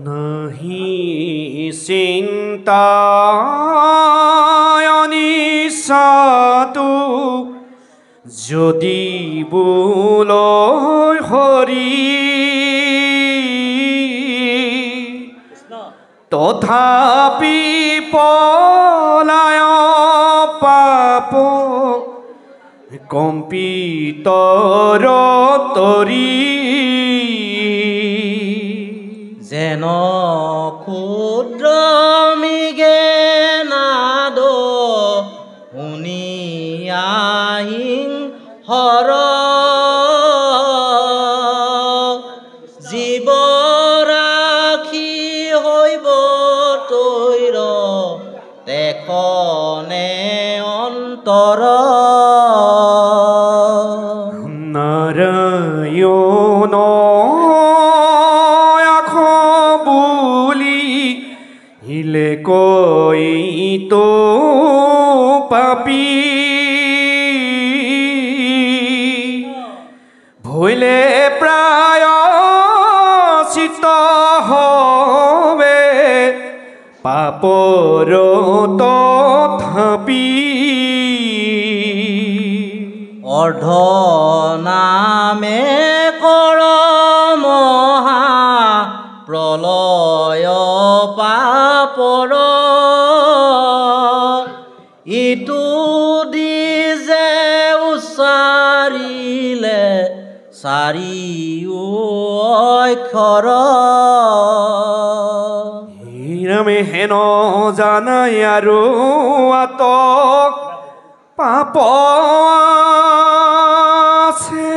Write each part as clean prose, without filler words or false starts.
নাহি চিন্তা অনিচ্ছাটো যদি বোলৈ হৰি তথাপি পলায় পাপ কম্পিতৰ তৰি যেন ক্ষুদ্ৰ মৃগে নাদ শুনি আহিং হৰ জীৱ ৰাখি হৈব তৈৰ দেখনে অন্তৰ নাৰায়ণ হিলে কৈ তো পাপি ভৈলে প্ৰায় চিত হবে পাপৰ তথাপি অৰ্ধ নামে কৰ মহা প্ৰলয় পাপৰ ইটো দি যে উচ্চাৰিলে চাৰিও অক্ষৰ হিৰামে হেন জানাই আৰু আত পাপ আছে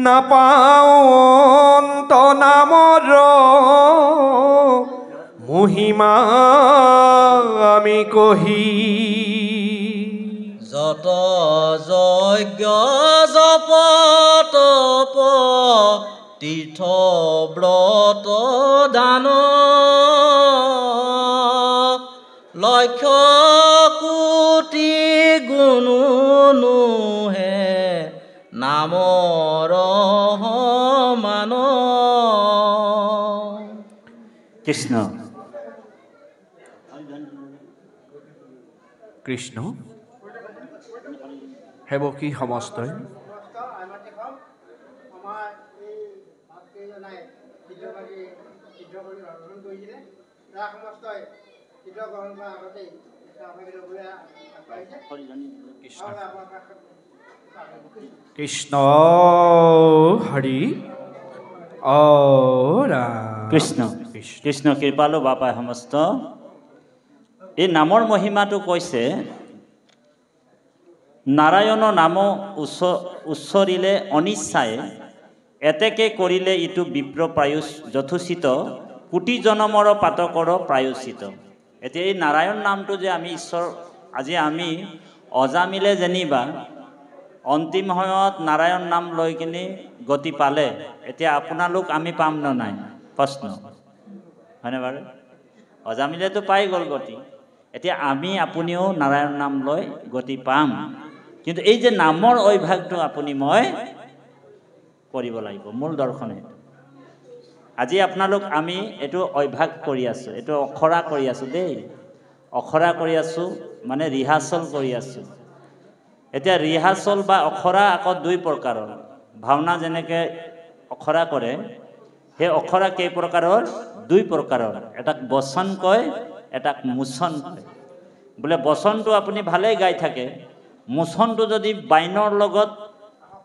নাপাওঁত নামৰ মহিমা আমি কহি যত যজ্ঞ জপ তপ তীৰ্থ ব্ৰত দান লক্ষ কোটি গুণ নুহে নামৰ মান কৃষ্ণ কৃষ্ণ সেৱকী সমস্তই কৃষ্ণ হৰি কৃষ্ণ কৃষ্ণ কৃপালু বাপাই সমস্ত এই নামৰ মহিমাটো কৈছে নাৰায়ণ নাম উচ্চৰিলে অনিচ্ছায়ে এতেকে কৰিলে ইটো বিপ্ৰ প্ৰায়ুষ যথোচিত কোটি জনমৰ পাতকৰ প্ৰায়ুচিত। এতিয়া এই নাৰায়ণ নামটো যে আমি ঈশ্বৰ আজি আমি অজামিলে যেনিবা অন্তিম সময়ত নাৰায়ণ নাম লৈ কিনি গতি পালে, এতিয়া আপোনালোক আমি পাম ন নাই প্ৰশ্ন হয়নে বাৰু? অজামিলেতো পাই গ'ল গতি, এতিয়া আমি আপুনিও নাৰায়ণ নাম লৈ গতি পাম। কিন্তু এই যে নামৰ অভ্যাসটো আপুনি মই কৰিব লাগিব, মূল দৰ্শন এইটো। আজি আপোনালোক আমি এইটো অভ্যাস কৰি আছোঁ, এইটো অখৰা কৰি আছোঁ দেই, অখৰা কৰি আছোঁ মানে ৰিহাৰ্চল কৰি আছোঁ। এতিয়া ৰিহাৰ্চল বা অখৰা আকৌ দুই প্ৰকাৰৰ। ভাওনা যেনেকৈ অখৰা কৰে সেই অখৰা কেই প্ৰকাৰৰ? দুই প্ৰকাৰৰ। এটাক বচন কয়, এটাক মোচন কয়। বোলে বচনটো আপুনি ভালেই গাই থাকে, মোচনটো যদি বাইনৰ লগত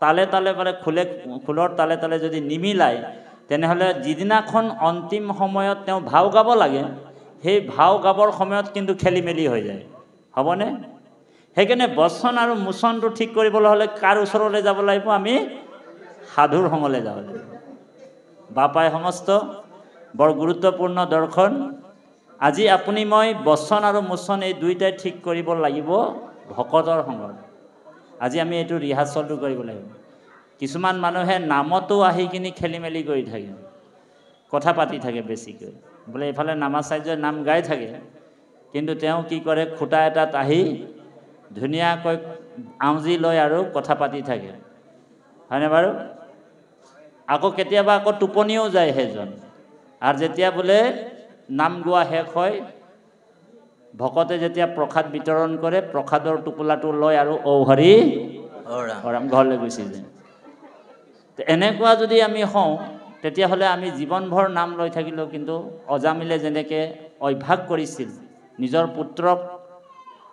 তালে তালে মানে খোলৰ তালে তালে যদি নিমিলায়, তেনেহ'লে যিদিনাখন অন্তিম সময়ত তেওঁ ভাও গাব লাগে সেই ভাও গাবৰ সময়ত কিন্তু খেলি মেলি হৈ যায়, হ'বনে? সেইকাৰণে বচন আৰু মোচনটো ঠিক কৰিবলৈ হ'লে কাৰ ওচৰলৈ যাব লাগিব? আমি সাধুৰ সংগলৈ যাব লাগিব। বাপাই সমস্ত বৰ গুৰুত্বপূৰ্ণ দৰ্শন। আজি আপুনি মই বচন আৰু মোচন এই দুইটাই ঠিক কৰিব লাগিব ভকতৰ সংগত। আজি আমি এইটো ৰিহাৰ্চলটো কৰিব লাগিব। কিছুমান মানুহে নামতো আহি কিনি খেলি মেলি কৰি থাকে, কথা পাতি থাকে বেছিকৈ। বোলে এইফালে নামাচাৰ্যৰ নাম গাই থাকে, কিন্তু তেওঁ কি কৰে, খুটা এটাত আহি ধুনীয়াকৈ আউজি লৈ আৰু কথা পাতি থাকে, হয়নে বাৰু? আকৌ কেতিয়াবা আকৌ টোপনিও যায় সেইজন। আৰু যেতিয়া বোলে নাম গোৱা শেষ হয়, ভকতে যেতিয়া প্ৰসাদ বিতৰণ কৰে, প্ৰসাদৰ টোপোলাটো লয় আৰু ঔ হৰি ৰাম ঘৰলৈ গুচি যায়। এনেকুৱা যদি আমি হওঁ, তেতিয়াহ'লে আমি জীৱনভৰ নাম লৈ থাকিলেও কিন্তু অজামিলে যেনেকৈ অভ্যাস কৰিছিল, নিজৰ পুত্ৰক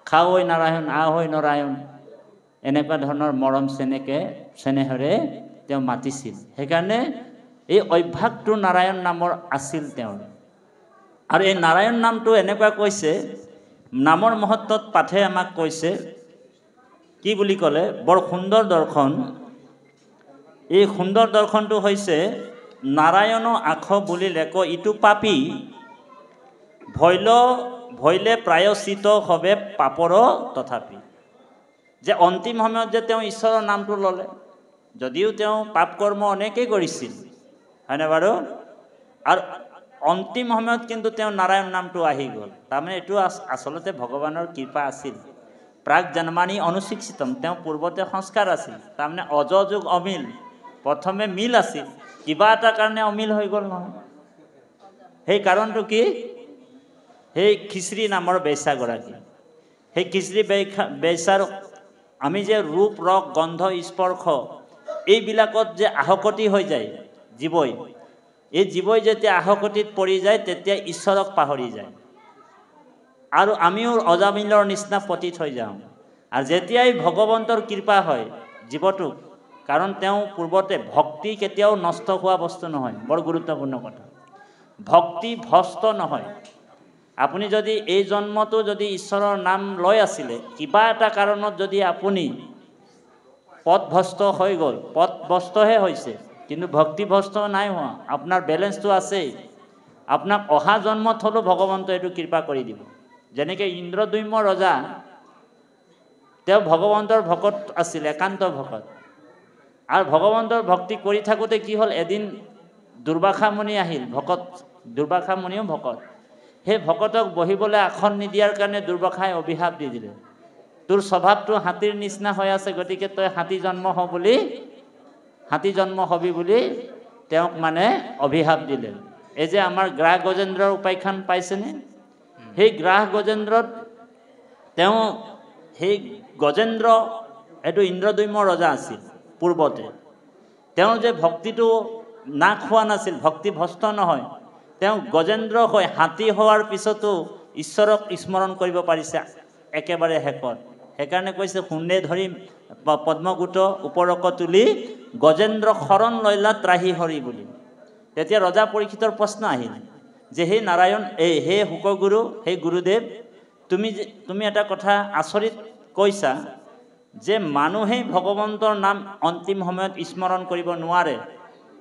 খা হৈ নাৰায়ণ, আ হৈ নাৰায়ণ, এনেকুৱা ধৰণৰ মৰম চেনেহেৰে তেওঁ মাতিছিল। সেইকাৰণে এই অভ্যাসটো নাৰায়ণ নামৰ আছিল তেওঁৰ। আৰু এই নাৰায়ণ নামটো এনেকুৱা কৈছে, নামৰ মহত্বত পাঠে আমাক কৈছে কি বুলি ক'লে, বৰ সুন্দৰ দৰ্শন। এই সুন্দৰ দৰ্শনটো হৈছে নাৰায়ণ আখ বুলিলে ক ইটো পাপী, ভৈলে প্ৰায়শ্চিত হবে পাপৰ তথাপি। যে অন্তিম সময়ত যে তেওঁ ঈশ্বৰৰ নামটো ল'লে, যদিও তেওঁ পাপ কৰ্ম অনেকেই কৰিছিল, হয়নে বাৰু? আৰু অন্তিম সময়ত কিন্তু তেওঁ নাৰায়ণ নামটো আহি গ'ল। তাৰমানে এইটো আচলতে ভগৱানৰ কৃপা আছিল। প্ৰাক জন্মানি অনুশিক্ষিতম, তেওঁ পূৰ্বতে সংস্কাৰ আছিল, তাৰমানে অযযোগ অমিল। প্ৰথমে মিল আছিল, কিবা এটা কাৰণে অমিল হৈ গ'ল নহয়। সেই কাৰণটো কি? সেই খিচিৰি নামৰ বেশ্যাগৰাকী, সেই খিচিৰি বেশ্যাৰ আমি যে ৰূপ ৰস গন্ধ স্পৰ্শ এইবিলাকত যে আহকতি হৈ যায় জীৱই, এই জীৱই যেতিয়া আহকতিত পৰি যায় তেতিয়া ঈশ্বৰক পাহৰি যায় আৰু আমিও অজামিলৰ নিচিনা পতিত হৈ যাওঁ। আৰু যেতিয়াই ভগৱন্তৰ কৃপা হয় জীৱটোক, কাৰণ তেওঁ পূৰ্বতে ভক্তি কেতিয়াও নষ্ট হোৱা বস্তু নহয়, বৰ গুৰুত্বপূৰ্ণ কথা। ভক্তি ভস্ত নহয়। আপুনি যদি এই জন্মটো যদি ঈশ্বৰৰ নাম লৈ আছিলে, কিবা এটা কাৰণত যদি আপুনি পথভ্ৰষ্ট হৈ গ'ল, পথভ্ৰষ্টহে হৈছে, কিন্তু ভক্তিভ্ৰষ্ট নাই হোৱা, আপোনাৰ বেলেঞ্চটো আছেই। আপোনাক অহা জন্মত হ'লেও ভগৱন্তই এইটো কৃপা কৰি দিব। যেনেকৈ ইন্দ্ৰদ্যুম্ন ৰজা, তেওঁ ভগৱন্তৰ ভকত আছিল, একান্ত ভকত। আৰু ভগৱন্তৰ ভক্তি কৰি থাকোঁতে কি হ'ল, এদিন দুৰ্বাসা মুনি আহিল, ভকত। দুৰ্বাসা মুনিও ভকত। সেই ভকতক বহিবলৈ আসন নিদিয়াৰ কাৰণে দুৰ্বাসাই অভিশাপ দি দিলে, তোৰ স্বভাৱটো হাতীৰ নিচিনা হৈ আছে, গতিকে তই হাতী জন্ম হবি বুলি তেওঁক মানে অভিশাপ দিলে। এই যে আমাৰ গ্ৰাহ গজেন্দ্ৰৰ উপাখ্যান পাইছেনে? সেই গ্ৰাহ গজেন্দ্ৰত তেওঁ সেই গজেন্দ্ৰ এইটো ইন্দ্ৰদ্যুম্ন ৰজা আছিল পূৰ্বতে। তেওঁ যে ভক্তিটো নাশ হোৱা নাছিল, ভক্তি ভস্ত নহয়, তেওঁ গজেন্দ্ৰ হৈ হাতী হোৱাৰ পিছতো ঈশ্বৰক স্মৰণ কৰিব পাৰিছে একেবাৰে শেষত। সেইকাৰণে কৈছে, শুনে ধৰি পদ্মগুট ওপৰক তুলি, গজেন্দ্ৰ শৰণ লৈলা ত্ৰাহি হৰি বুলি। তেতিয়া ৰজা পৰীক্ষিতৰ প্ৰশ্ন আহিল যে, হে নাৰায়ণ, হে শুকগুৰু, হে গুৰুদেৱ, তুমি এটা কথা আচৰিত কৈছা যে মানুহেই ভগৱন্তৰ নাম অন্তিম সময়ত স্মৰণ কৰিব নোৱাৰে।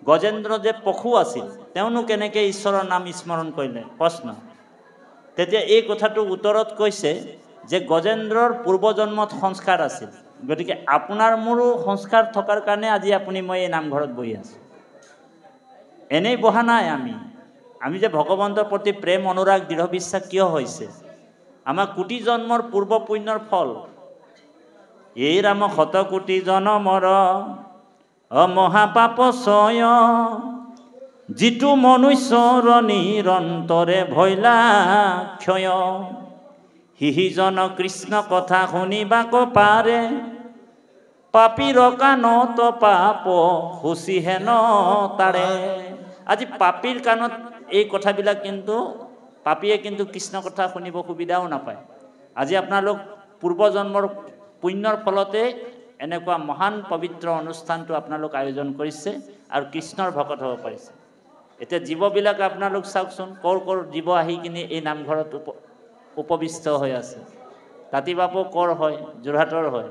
গজেন্দ্ৰ যে পশু আছিল, তেওঁনো কেনেকৈ ঈশ্বৰৰ নাম স্মৰণ কৰিলে? প্ৰশ্ন। তেতিয়া এই কথাটো উত্তৰত কৈছে যে গজেন্দ্ৰৰ পূৰ্বজন্মত সংস্কাৰ আছিল, গতিকে আপোনাৰ মোৰো সংস্কাৰ থকাৰ কাৰণে আজি মই এই নামঘৰত বহি আছোঁ। এনেই বহা নাই আমি যে ভগৱন্তৰ প্ৰতি প্ৰেম অনুৰাগ দৃঢ় বিশ্বাস কিয় হৈছে? আমাৰ কোটি জন্মৰ পূৰ্ব পুণ্যৰ ফল। এই ৰাম শত কোটি জনমৰ মহাপাপ ছয়, যিটো মনুষ্যৰ নিৰন্তৰে ভৈলা ক্ষয়। সিজন কৃষ্ণ কথা শুনিবাক পাৰে, পাপীৰ কাণত পাপ হুচি হেন তাৰে। আজি পাপীৰ কাণত এই কথাবিলাক কিন্তু পাপীয়ে কিন্তু কৃষ্ণ কথা শুনিব সুবিধাও নাপায়। আজি আপোনালোক পূৰ্বজন্মৰ পুণ্যৰ ফলতে এনেকুৱা মহান পবিত্ৰ অনুষ্ঠানটো আপোনালোক আয়োজন কৰিছে আৰু কৃষ্ণৰ ভকত হ'ব পাৰিছে। এতিয়া জীৱবিলাক আপোনালোক চাওকচোন, ক'ৰ জীৱ আহি কিনে এই নামঘৰত উপবিষ্ট হৈ আছে। তাঁতি বাপো ক'ৰ হয়? যোৰহাটৰ হয়।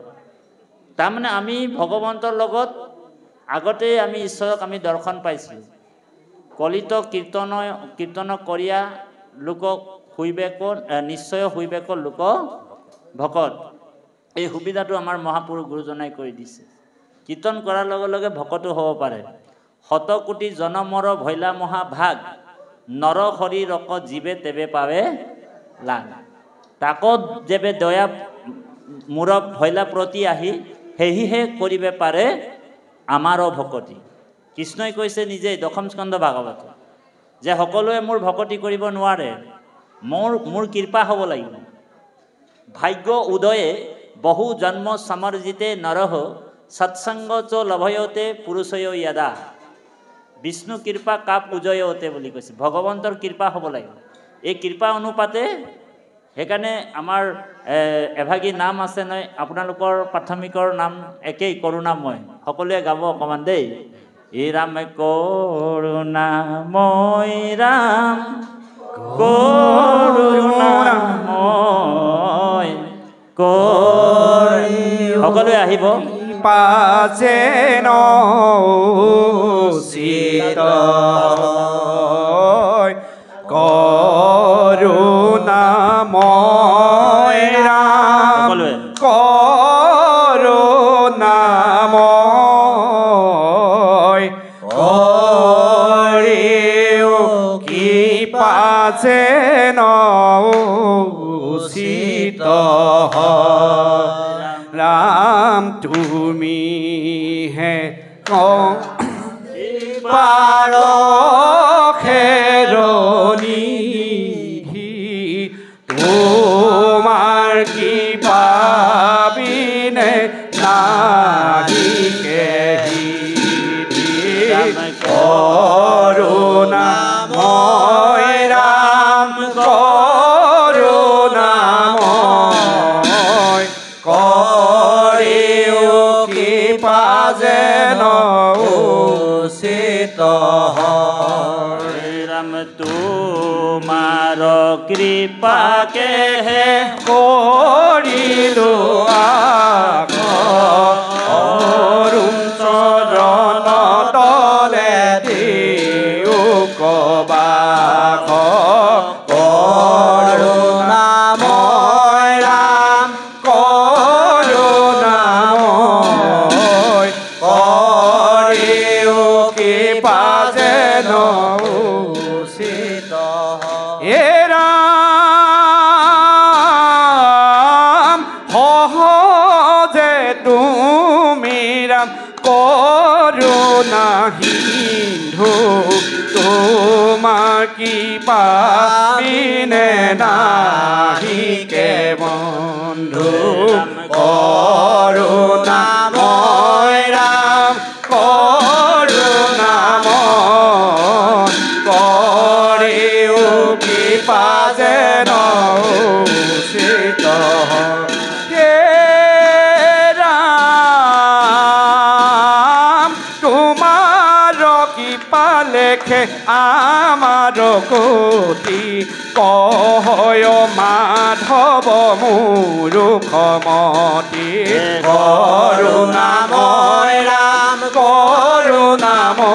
তাৰমানে আমি ভগৱন্তৰ লগত আগতেই আমি ঈশ্বৰক দৰ্শন পাইছিলোঁ। কলিত কীৰ্তন কৰিয়া লোকক শুইবেক, নিশ্চয় শুইবেক লোক ভকত। এই সুবিধাটো আমাৰ মহাপুৰুষ গুৰুজনাই কৰি দিছে। কীৰ্তন কৰাৰ লগে লগে ভকতো হ'ব পাৰে। শত কোটি জনমৰ ভৈলা মহাভাগ, নৰ হৰি ৰক জীৱে তেবে পাৱে লাগ। তাকত যেবে দয়া মূৰক ভৈলা প্ৰতি আহি সেহিহে কৰিব পাৰে আমাৰো ভকতি। কৃষ্ণই কৈছে নিজেই দশম স্কন্ধ ভাগৱত যে সকলোৱে মোৰ ভকতি কৰিব নোৱাৰে, মোৰ কৃপা হ'ব লাগিব। ভাগ্য উদয়ে বহু জন্ম সমৰ্জিতে নৰহ সৎসংগ চ লভয়তে পুৰুষয় য়দা। বিষ্ণু কৃপা কাপ উজয়তে বুলি কৈছে, ভগৱন্তৰ কৃপা হ'ব লাগিব। এই কৃপা অনুপাতে সেইকাৰণে আমাৰ এভাগী নাম আছে নহয়, আপোনালোকৰ প্ৰাথমিকৰ নাম একেই কৰুণাময়, সকলোৱে গাব অকণমান দেই। ই ৰাম কৰুণাময় ৰাম কৰুণাময় সকলোৱে আহিব। পাজেন চিত করুণাময় রাম করুণাময় করেও কৃপা যেন উচিত রাম তুমি হে পারখেরনি তোমার কি পাবিনে নাহি কেহি করুণাময় রাম করুণাময় করেও কৃপা যেন উচিত রাম তোমার কৃপাকে হে করিলো অরুণ চরণ তলে দিও কবাখ করুণাময় রাম করুণাময় করেও কৃপা যেন উচিত এ রাম সহজে তুমি রাম করুণা সিন্ধু তোমার কৃপা বিনে নাহি কে বন্ধু করুণাময় রাম করুণাময় করেও কৃপা যেন উচিত হে রাম তোমার কৃপা লেখে আমার গতি কয় মাধব মূরুখমতি করুণাময় রাম করুণাময়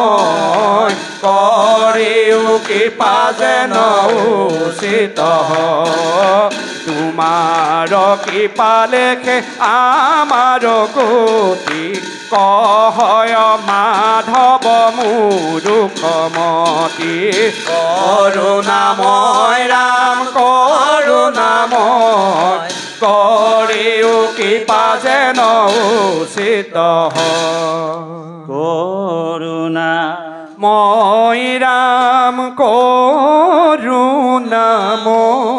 করেও কৃপা যেন উচিত তোমার কৃপা লেখে আমার গতি কয় মাধব মূরুখমতি করুণাময় রাম করুণাময় করেও কৃপা যেন উচিত করুণা মই রাম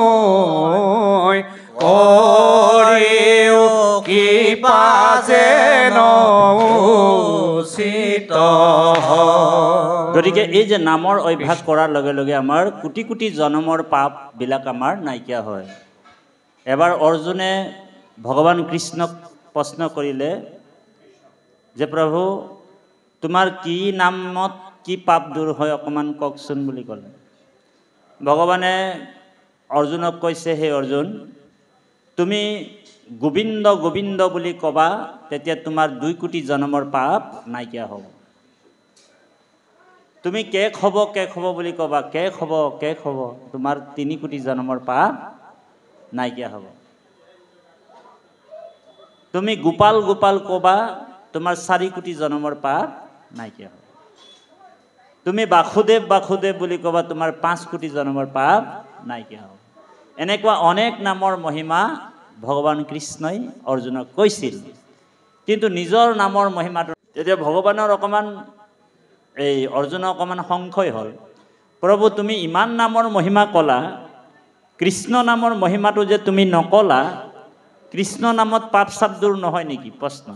করুণাময় করেও কৃপা যেন উচিত। গতিকে এই যে নামৰ অভ্যাস কৰাৰ লগে লগে আমাৰ কোটি কোটি জন্মৰ পাপবিলাক আমাৰ নাইকিয়া হয়। এবাৰ অৰ্জুনে ভগৱান কৃষ্ণক প্ৰশ্ন কৰিলে যে প্ৰভু তোমাৰ কি নামত কি পাপ দূৰ হয় অকণমান কওকচোন বুলি ক'লে। ভগৱানে অৰ্জুনক কৈছে, হে অৰ্জুন তুমি গোবিন্দ গোবিন্দ বুলি ক'বা, তেতিয়া তোমাৰ 2 কোটি জন্মৰ পাপ নাইকিয়া হ'ব। তুমি কেক হ'ব বুলি ক'বা, কেক হ'ব, তোমাৰ 3 কোটি জন্মৰ পাপ নাইকিয়া হ'ব। তুমি গোপাল গোপাল ক'বা, তোমাৰ 4 কোটি জন্মৰ পাপ নাইকিয়া হ'ব। তুমি বাসুদেৱ বাসুদেৱ বুলি ক'বা, তোমাৰ 5 কোটি জন্মৰ পাপ নাইকিয়া হ'ব। এনেকুৱা অনেক নামৰ মহিমা ভগৱান কৃষ্ণই অৰ্জুনক কৈছিল। কিন্তু নিজৰ নামৰ মহিমাটো তেতিয়া ভগৱানৰ অকণমান এই অৰ্জুনৰ অকণমান সংশয় হ'ল, প্ৰভু তুমি ইমান নামৰ মহিমা ক'লা, কৃষ্ণ নামৰ মহিমাটো যে তুমি নকলা, কৃষ্ণ নামত পাপ চাপ দূৰ নহয় নেকি? প্ৰশ্ন।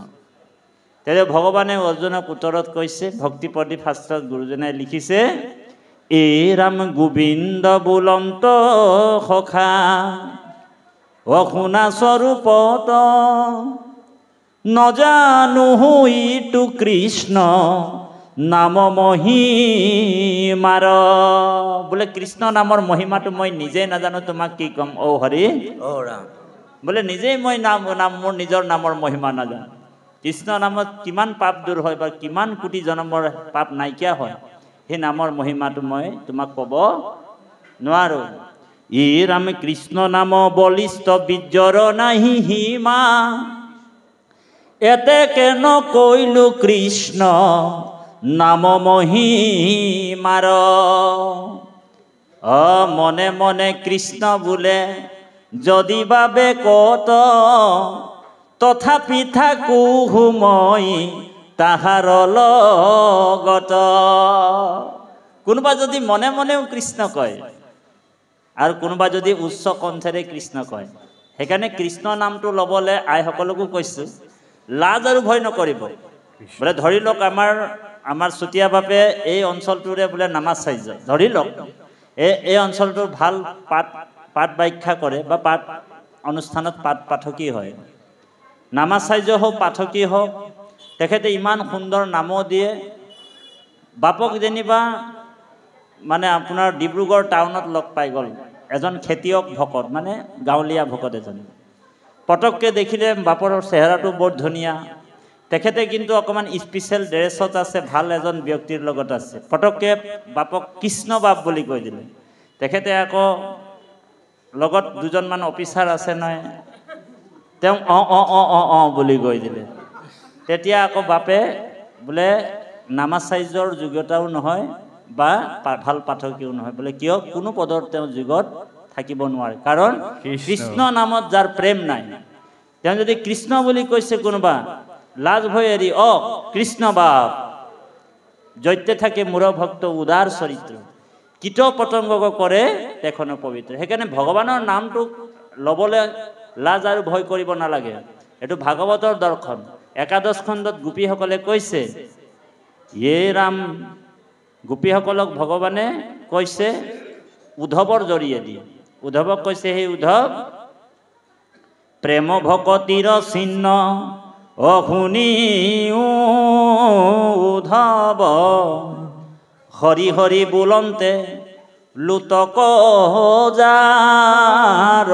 তেতিয়া ভগৱানে অৰ্জুনক উত্তৰত কৈছে, ভক্তি প্ৰদীপ শাস্ত্ৰত গুৰুজনাই লিখিছে, এই ৰাম গোবিন্দ বোলন্ত সখা অশুনা স্বৰূপত নজানো ইটো কৃষ্ণ নাম মহিমাৰ। বোলে কৃষ্ণ নামৰ মহিমাটো মই নিজে নাজানো, তোমাক কি ক'ম অ হৰি অ ৰাম। বোলে নিজেই মই মোৰ নিজৰ নামৰ মহিমা নাজানো। কৃষ্ণ নামত কিমান পাপ দূৰ হয় বা কিমান কোটি জন্মৰ পাপ নাইকিয়া হয়, সেই নামৰ মহিমাটো মই তোমাক ক'ব নোৱাৰো। ই ৰাম কৃষ্ণ নাম বলিষ্ঠ বীৰ্যৰ নাহি সীমা, এতেকে নকৈলো কৃষ্ণ নাম মহিমাৰ। মনে মনে কৃষ্ণ বোলে যদি বাবে কত, তথাপি থাকো মই তাহাৰ লগত। কোনোবা যদি মনে মনেও কৃষ্ণ কয় আৰু কোনোবা যদি উচ্চ কণ্ঠেৰে কৃষ্ণ কয়, সেইকাৰণে কৃষ্ণ নামটো ল'বলৈ আইসকলকো কৈছোঁ, লাজ আৰু ভয় নকৰিব। বোলে ধৰি লওক আমাৰ চুতীয়া বাপে এই অঞ্চলটোৰে বোলে নামাচাৰ্য, ধৰি লওক এই অঞ্চলটোৰ ভাল পাঠ ব্যাখ্যা কৰে বা পাঠ অনুষ্ঠানত পাঠকী হয়, নামাচাৰ্য হওক পাঠকী হওক, তেখেতে ইমান সুন্দৰ নামো দিয়ে। বাপক যেনিবা মানে আপোনাৰ ডিব্ৰুগড় টাউনত লগ পাই গ'ল এজন খেতিয়ক ভকত, মানে গাঁৱলীয়া ভকত এজন, পটককৈ দেখিলে বাপৰ চেহেৰাটো বৰ ধুনীয়া, তেখেতে কিন্তু অকণমান স্পেচিয়েল ড্ৰেছত আছে, ভাল এজন ব্যক্তিৰ লগত আছে, পটককৈ বাপক কৃষ্ণ বাপ বুলি কৈ দিলে। তেখেতে আকৌ লগত দুজনমান অফিচাৰ আছে নহয়, তেওঁ অঁ বুলি কৈ দিলে। তেতিয়া আকৌ বাপে বোলে নামাচাৰ্যৰ যোগ্যতাও নহয় বা ভাল পাঠকীও নহয়, বোলে কিয় কোনো পদৰ তেওঁ যুগত থাকিব নোৱাৰে, কাৰণ কৃষ্ণ নামত যাৰ প্ৰেম নাই, তেওঁ যদি কৃষ্ণ বুলি কৈছে কোনোবা, লাজ ভয় এৰি কৃষ্ণ বাপ জৈতে থাকে মূৰ ভক্ত উদাৰ চৰিত্ৰ, কীট পতংগক কৰে তেখনো পবিত্ৰ। সেইকাৰণে ভগৱানৰ নামটো ল'বলৈ লাজ আৰু ভয় কৰিব নালাগে। এইটো ভাগৱতৰ দৰ্শন, একাদশ খণ্ডত গোপীসকলে কৈছে, য়ে ৰাম, গোপীসকলক ভগৱানে কৈছে উদ্ধৱৰ জৰিয়তে, উদ্ধৱক কৈছে, সেই উদ্ধৱ প্ৰেম ভকতিৰ চিহ্ন অশুনি উদ্ধৱ, হৰি হৰি বোলন্তে লুতক যাৰ